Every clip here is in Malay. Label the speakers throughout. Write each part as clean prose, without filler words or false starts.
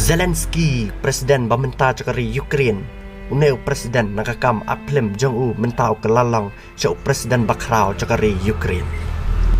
Speaker 1: Zelensky, Presiden Bamenta Cakari Ukraine, Uneu Presiden Nakakam Aklem Jong-u Mentau Kelalong, Syau Presiden Bakrau Cakari Ukraine.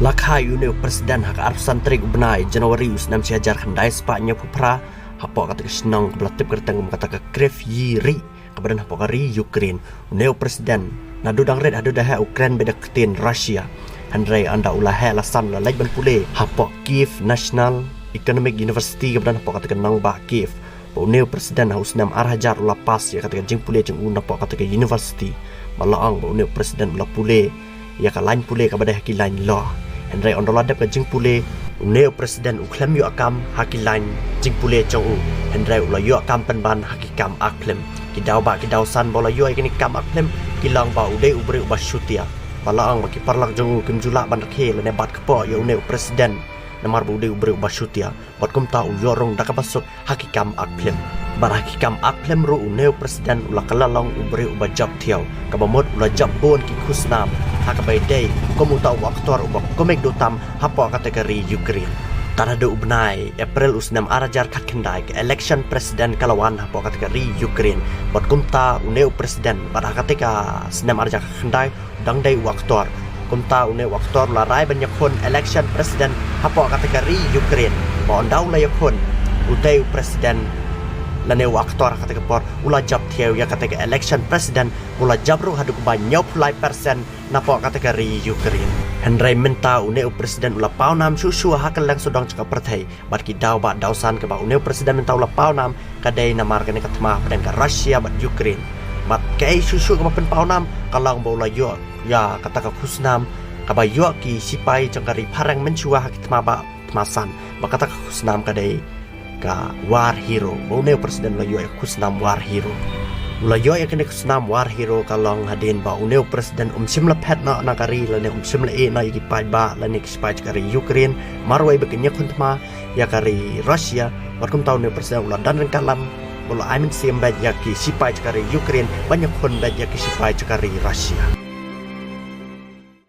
Speaker 1: Lakai Uneu Presiden Hak Arab Santri Ubnai Januari Usnam Siajar Handai Sepaknya Pupra, Hapok kata kesenang Kebelatip Kertang Kata Kekref Yiri, Kebadan Hapok Kari Ukraine, Uneu Presiden Nadudang Red Hadu Dahe Ukraine Beda Ketin Rusia, Handrai Anda Ulahe Lasan Lalai Ban Pule, Hapok Kiev National Economic University kemudian apa kata nang ba Kiev Boneu Presiden Hausnam Arhajar ula pas ya kata jing pule jeng una apa kata University malaang boneu Presiden ula pule ya ka lain pule ka badai haki lain law Henry ondola dep ka jing pule uneu Presiden uklam yu akam haki lain jing pule jong u Henry ula yu akam penban haki kam aklem kidau san bola yu ikini kam aklem kilang ba ude ubre uba syutia malaang maki parlak jong u kimjula ban rakhe lene bat kepo ya uneu Presiden Namar bude ubre ubashutia buat kum tahu yorong dak masuk hakikam aklem bar hakikam aklem ru uneu Presiden ula kalalong ubre ubajab tiau kabamot ula jabon ki kusnam hakabai dei komu tahu aktor ubak komek dotam hapo kategori Ukraine tarada ubnai April usnam arajar katkendai ke election Presiden kalawan hapo kategori Ukraine buat kum ta uneu Presiden bar kategori senam arajar katkendai dangdai aktor Kumta une waktor larai banyak pun election Presiden hapo kategori Ukraine mohon daw la yakun utay Presiden lane waktor kategori por ula jab tiaw ya kategori election Presiden ula jabru hadu banyak pulai persen napo kategori Ukraine Henry minta une Presiden ula paunam susu hakal lang sudang cakap pertai bat ki daw ba dawsan ke ba une Presiden minta ula paunam kadai namar kene katma pen ka Russia bat Ukraine mat kay susu ke pen paunam kalang bola yo ya kata ka kusnam kabayo ki sipai jangkari parang mencua hakit maba masan makata ka kusnam kadai ka war hero boneu Presiden layo kusnam war hero layo ya kene kusnam war hero kalong hadin ba uneu Presiden simla pet na nakari lane simla e na yiki pai ba lane sipai kari Ukraine marwai bekenya kuntma ya kari Russia markum tahu uneu Presiden ulan dan kalam bola amin siam bad ya ki sipai kari Ukraine banyak pun bad ya ki sipai kari Russia